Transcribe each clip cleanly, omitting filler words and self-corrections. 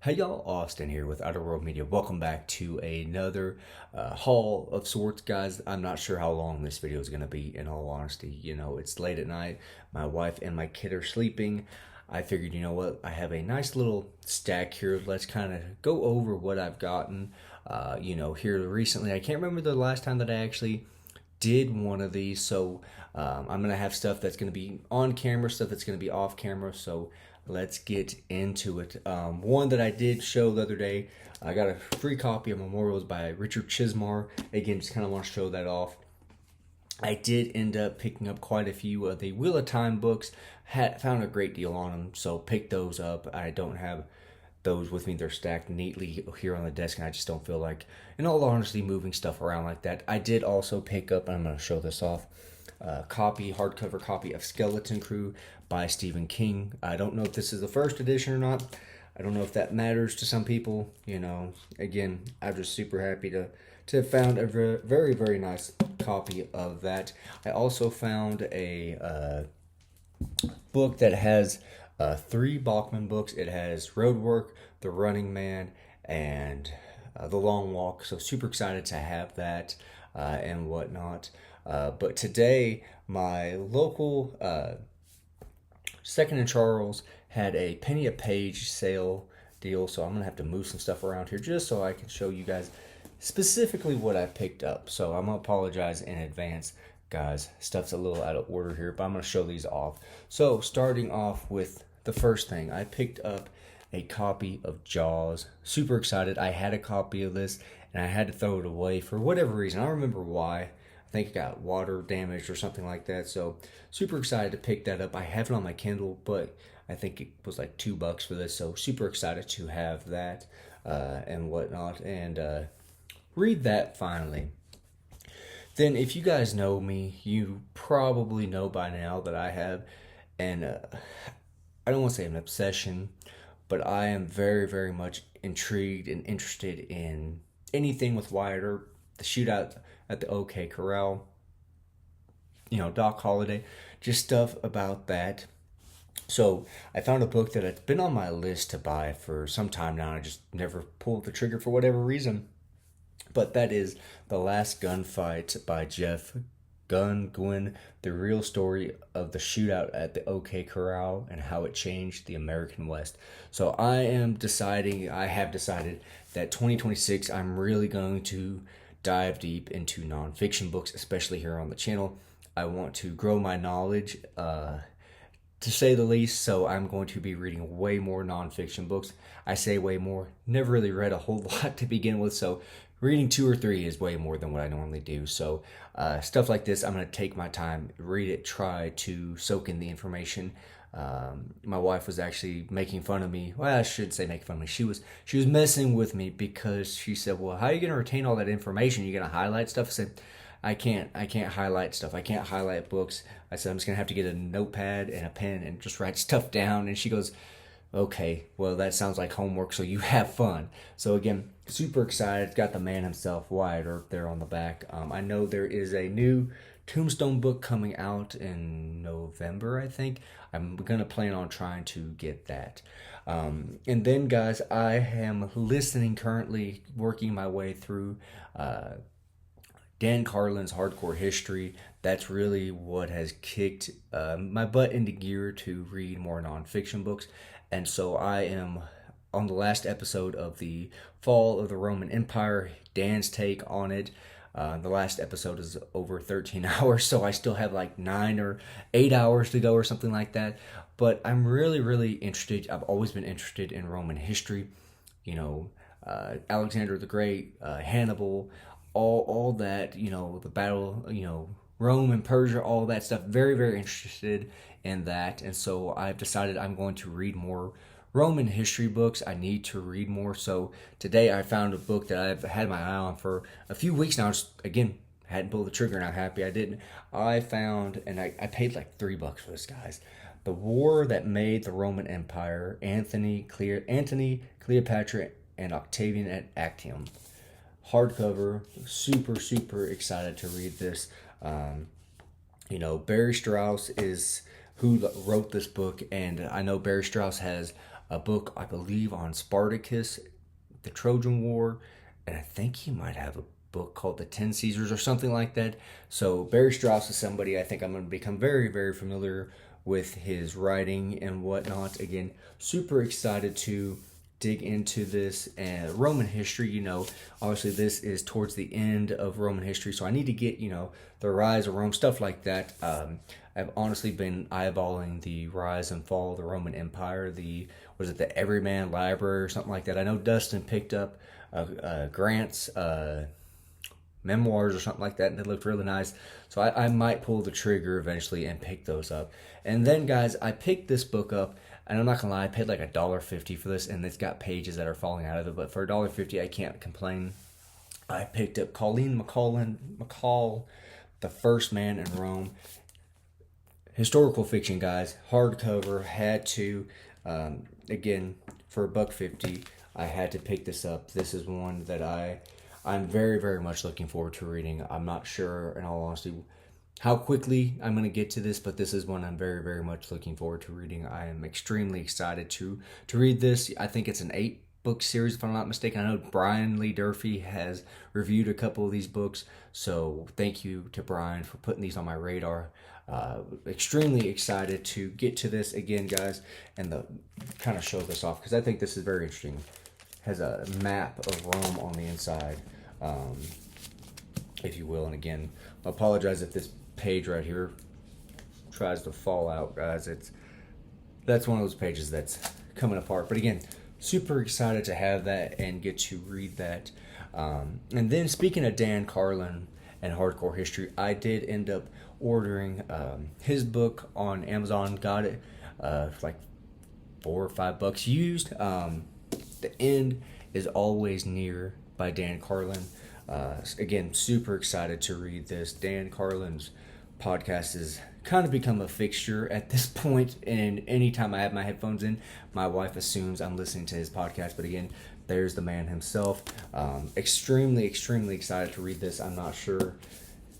Hey y'all, Austin here with Outer World Media. Welcome back to another haul of sorts, guys. I'm not sure how long this video is going to be, in all honesty. It's late at night. My wife and my kid are sleeping. I figured, you know what, I have a nice little stack here. Let's kind of go over what I've gotten, here recently. I can't remember the last time that I actually did one of these, so I'm gonna have stuff that's gonna be on camera, stuff that's gonna be off camera. So let's get into it. One that I did show the other day, I got a free copy of Memorials by Richard Chismar. Again, just kind of want to show that off. I did end up picking up quite a few of the Wheel of Time books. Found a great deal on them, so picked those up. I don't have those with me. They're stacked neatly here on the desk, and I just don't feel like, in all honesty, moving stuff around like that. I did also pick up, and I'm going to show this off, hardcover copy of Skeleton Crew by Stephen King. I don't know if this is the first edition or not. I don't know if that matters to some people. Again, I'm just super happy to have found a very, very nice copy of that. I also found a book that has three Bachman books. It has Roadwork, The Running Man, and The Long Walk. So super excited to have that and whatnot. But today, my local Second and Charles had a penny a page sale deal. So I'm going to have to move some stuff around here just so I can show you guys specifically what I picked up. So I'm going to apologize in advance, guys. Stuff's a little out of order here, but I'm going to show these off. So starting off with the first thing, I picked up a copy of Jaws. Super excited. I had a copy of this and I had to throw it away for whatever reason. I don't remember why. I think it got water damaged or something like that. So super excited to pick that up. I have it on my Kindle, but I think it was like $2 for this. So super excited to have that and whatnot, and read that finally. Then, if you guys know me, you probably know by now that I have I don't want to say an obsession, but I am very, very much intrigued and interested in anything with Wyatt Earp, the shootout at the OK Corral, Doc Holliday, just stuff about that. So I found a book that had been on my list to buy for some time now. I just never pulled the trigger for whatever reason. But that is The Last Gunfight by Jeff Gungwin, the real story of the shootout at the OK Corral and how it changed the American West. So I have decided that 2026, I'm really going to dive deep into nonfiction books, especially here on the channel. I want to grow my knowledge, to say the least, so I'm going to be reading way more nonfiction books. I say way more, never really read a whole lot to begin with, so reading 2 or 3 is way more than what I normally do. So stuff like this, I'm going to take my time, read it, try to soak in the information. My wife was actually making fun of me. Well, I should say making fun of me. She was messing with me because she said, well, how are you going to retain all that information? You're going to highlight stuff? I said, I can't highlight stuff. I can't highlight books. I said, I'm just going to have to get a notepad and a pen and just write stuff down. And she goes, okay, well, that sounds like homework, so you have fun. So again, super excited. Got the man himself, Wyatt Earp, there on the back. I know there is a new Tombstone book coming out in November, I think. I'm going to plan on trying to get that. And then, guys, I am listening currently, working my way through Dan Carlin's Hardcore History. That's really what has kicked my butt into gear to read more nonfiction books. And so I am on the last episode of the Fall of the Roman Empire, Dan's take on it. The last episode is over 13 hours, so I still have like 9 or 8 hours to go or something like that. But I'm really, really interested. I've always been interested in Roman history. Alexander the Great, Hannibal, all that, the battle, Rome and Persia, all that stuff. Very, very interested in that. And so I've decided I'm going to read more Roman history books. I need to read more. So today I found a book that I've had my eye on for a few weeks now. Just, again, hadn't pulled the trigger and I'm happy I didn't. I found, and I paid like $3 for this, guys. The War That Made the Roman Empire, Antony, Cleopatra, and Octavian at Actium. Hardcover. Super, super excited to read this. Barry Strauss is who wrote this book, and I know Barry Strauss has a book, I believe, on Spartacus, the Trojan War, and I think he might have a book called The Ten Caesars or something like that. So Barry Strauss is somebody I think I'm going to become very, very familiar with his writing and whatnot. Again, super excited to dig into this. And Roman history, obviously this is towards the end of Roman history, so I need to get, the rise of Rome, stuff like that. I've honestly been eyeballing the rise and fall of the Roman Empire, the Everyman Library or something like that. I know Dustin picked up Grant's memoirs or something like that, and they looked really nice. So I might pull the trigger eventually and pick those up. And then, guys, I picked this book up, and I'm not gonna lie, I paid like $1.50 for this, and it's got pages that are falling out of it. But for $1.50, I can't complain. I picked up Colleen McCall, The First Man in Rome. Historical fiction, guys. Hardcover. Had to. Again, for $1.50, I had to pick this up. This is one that I'm very, very much looking forward to reading. I'm not sure, in all honesty, how quickly I'm going to get to this, but this is one I'm very, very much looking forward to reading. I am extremely excited to read this. I think it's an 8-book series, if I'm not mistaken. I know Brian Lee Durfee has reviewed a couple of these books, so thank you to Brian for putting these on my radar. Extremely excited to get to this again, guys, and kind of show this off, because I think this is very interesting. Has a map of Rome on the inside, if you will. And again, I apologize if this page right here tries to fall out, guys. That's one of those pages that's coming apart. But again, super excited to have that and get to read that. And then, speaking of Dan Carlin and hardcore history, I did end up ordering his book on Amazon. Got it for like $4 or $5 used. The End is Always Near by Dan Carlin. Again, super excited to read this. Dan Carlin's podcast has kind of become a fixture at this point, and anytime I have my headphones in, my wife assumes I'm listening to his podcast. But again, there's the man himself. Extremely, extremely excited to read this. I'm not sure.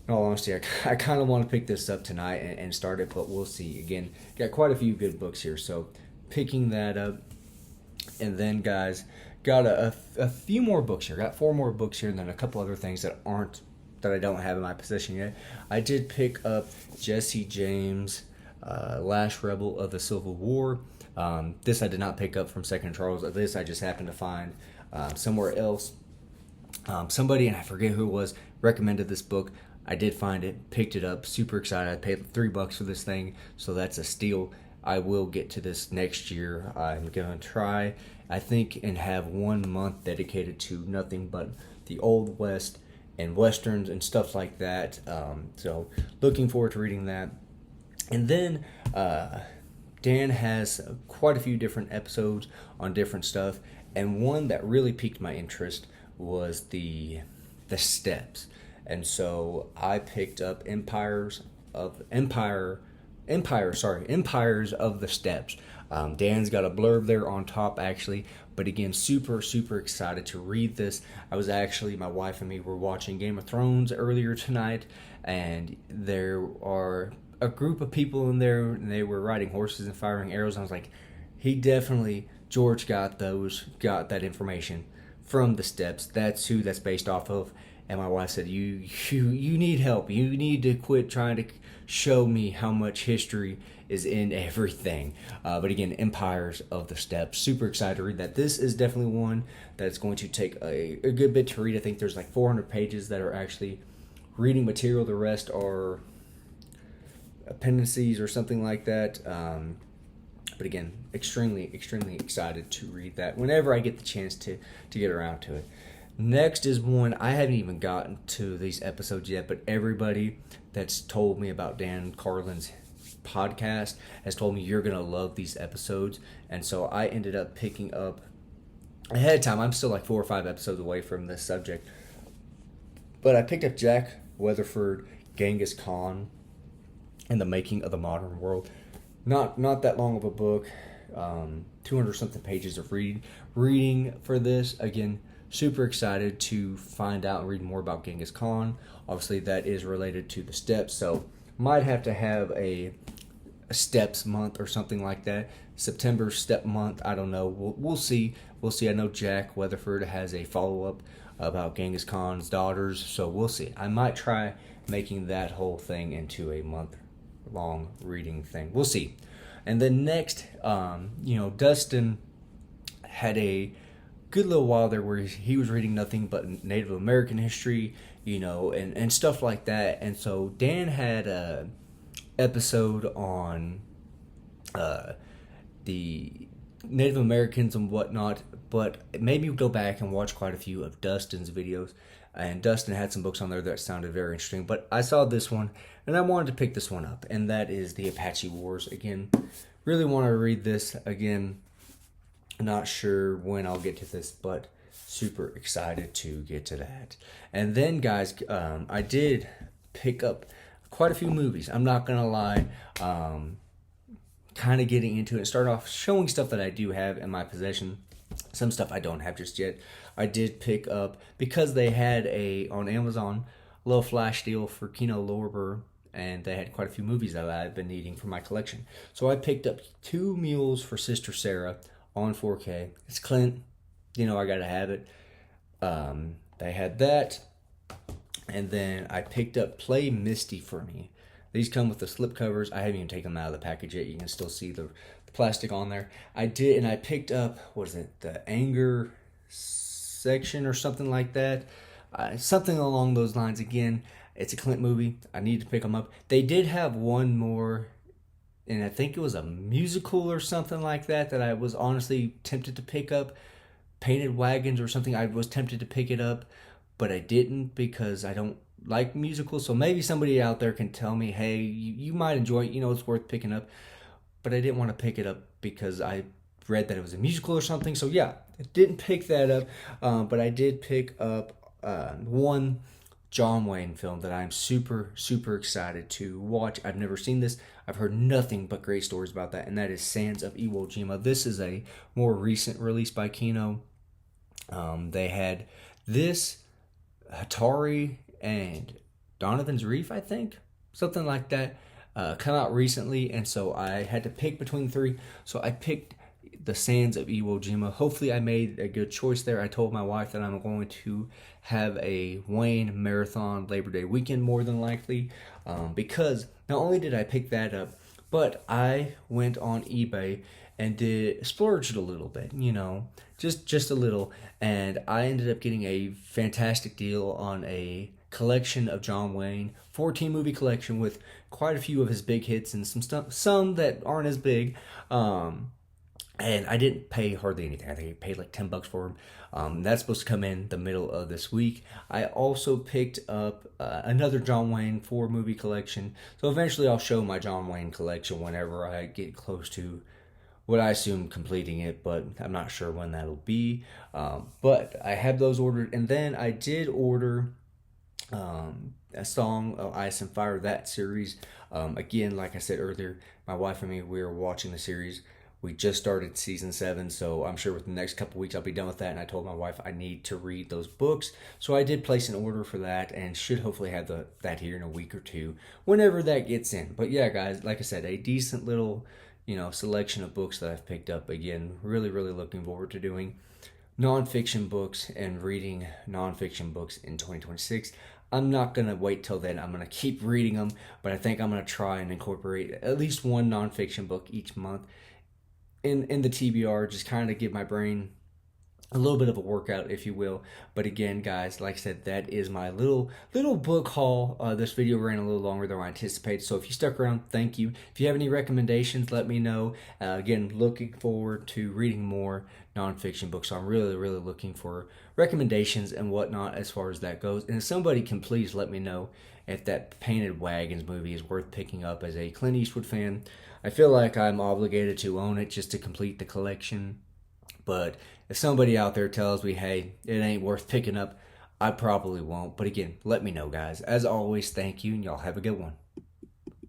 In all honesty, I kind of want to pick this up tonight and start it, but we'll see. Again, got quite a few good books here, so picking that up. And then, guys, got a few more books here. Got 4 more books here, and then a couple other things that I don't have in my possession yet. I did pick up Jesse James' Last Rebel of the Civil War. This I did not pick up from Second Charles. This I just happened to find somewhere else. Somebody, and I forget who it was, recommended this book. I did find it, picked it up, super excited. I paid $3 for this thing, so that's a steal. I will get to this next year. I'm going to try, I think, and have 1 month dedicated to nothing but the Old West and Westerns and stuff like that. So looking forward to reading that. And then Dan has quite a few different episodes on different stuff. And one that really piqued my interest was the steps. And so I picked up Empires of the Steps. Dan's got a blurb there on top, actually. But again, super, super excited to read this. My wife and me were watching Game of Thrones earlier tonight, and there are a group of people in there, and they were riding horses and firing arrows. And I was like, George got that information from the Steps. That's who that's based off of. And my wife said, you need help. You need to quit trying to show me how much history is in everything. But again, Empires of the Steps. Super excited to read that. This is definitely one that's going to take a good bit to read. I think there's like 400 pages that are actually reading material. The rest are appendices or something like that. But again, extremely, extremely excited to read that whenever I get the chance to get around to it. Next is one I haven't even gotten to these episodes yet, but everybody that's told me about Dan Carlin's podcast has told me you're going to love these episodes. And so I ended up picking up ahead of time. I'm still like 4 or 5 episodes away from this subject. But I picked up Jack Weatherford, Genghis Khan, and the Making of the Modern World. Not that long of a book. 200 something pages of reading for this. Again, super excited to find out and read more about Genghis Khan. Obviously, that is related to the Steps, so might have to have a Steps month or something like that. September step month. I don't know. We'll see. We'll see. I know Jack Weatherford has a follow up about Genghis Khan's daughters, so we'll see. I might try making that whole thing into a month long reading thing. We'll see. And then next, Dustin had a good little while there where he was reading nothing but Native American history, and stuff like that. And so Dan had a episode on the Native Americans and whatnot, but it made me go back and watch quite a few of Dustin's videos. And Dustin had some books on there that sounded very interesting. But I saw this one, and I wanted to pick this one up, and that is the Apache Wars. Again, really want to read this again. Not sure when I'll get to this, but super excited to get to that. And then, guys, I did pick up quite a few movies. I'm not going to lie. Kind of getting into it. Start off showing stuff that I do have in my possession. Some stuff I don't have just yet. I did pick up, because they had on Amazon, a little flash deal for Kino Lorber, and they had quite a few movies that I've been needing for my collection. So I picked up Two Mules for Sister Sarah on 4K. It's Clint. I got to have it. They had that. And then I picked up Play Misty for Me. These come with the slip covers. I haven't even taken them out of the package yet. You can still see the plastic on there. I did, and I picked up, the Anger section or something like that. Something along those lines. Again, it's a Clint movie. I need to pick them up. They did have one more, and I think it was a musical or something like that I was honestly tempted to pick up. Painted Wagons or something. I was tempted to pick it up, but I didn't because I don't like musicals. So maybe somebody out there can tell me, hey, you might enjoy it. It's worth picking up. But I didn't want to pick it up because I read that it was a musical or something. So yeah, I didn't pick that up. But I did pick up one John Wayne film that I'm super, super excited to watch. I've never seen this. I've heard nothing but great stories about that, and that is Sands of Iwo Jima. This is a more recent release by Kino. They had this, Hatari, and Donovan's Reef, I think, something like that, come out recently, and so I had to pick between three. So I picked the Sands of Iwo Jima. Hopefully I made a good choice there. I told my wife that I'm going to have a Wayne marathon Labor Day weekend more than likely, because not only did I pick that up, but I went on eBay and splurged a little bit, just a little, and I ended up getting a fantastic deal on a collection of John Wayne, 14 movie collection with quite a few of his big hits and some that aren't as big. And I didn't pay hardly anything. I think I paid like $10 for them. That's supposed to come in the middle of this week. I also picked up another John Wayne 4-movie collection. So eventually I'll show my John Wayne collection whenever I get close to what I assume completing it, but I'm not sure when that'll be. But I have those ordered. And then I did order a Song of Ice and Fire, that series. Again, like I said earlier, my wife and me, we were watching the series. We just started season 7, so I'm sure within the next couple weeks I'll be done with that. And I told my wife I need to read those books, so I did place an order for that, and should hopefully have that here in a week or two, whenever that gets in. But yeah, guys, like I said, a decent little selection of books that I've picked up. Again, really, really looking forward to doing nonfiction books and reading nonfiction books in 2026. I'm not going to wait till then. I'm going to keep reading them, but I think I'm going to try and incorporate at least one nonfiction book each month in the TBR, just kind of give my brain a little bit of a workout, if you will. But again, guys, like I said, that is my little book haul. This video ran a little longer than I anticipated, so if you stuck around, thank you. If you have any recommendations, let me know. Again, looking forward to reading more nonfiction books, so I'm really, really looking for recommendations and whatnot as far as that goes. And if somebody can please let me know if that Painted Wagons movie is worth picking up. As a Clint Eastwood fan, I feel like I'm obligated to own it just to complete the collection. But if somebody out there tells me, hey, it ain't worth picking up, I probably won't. But again, let me know, guys. As always, thank you, and y'all have a good one.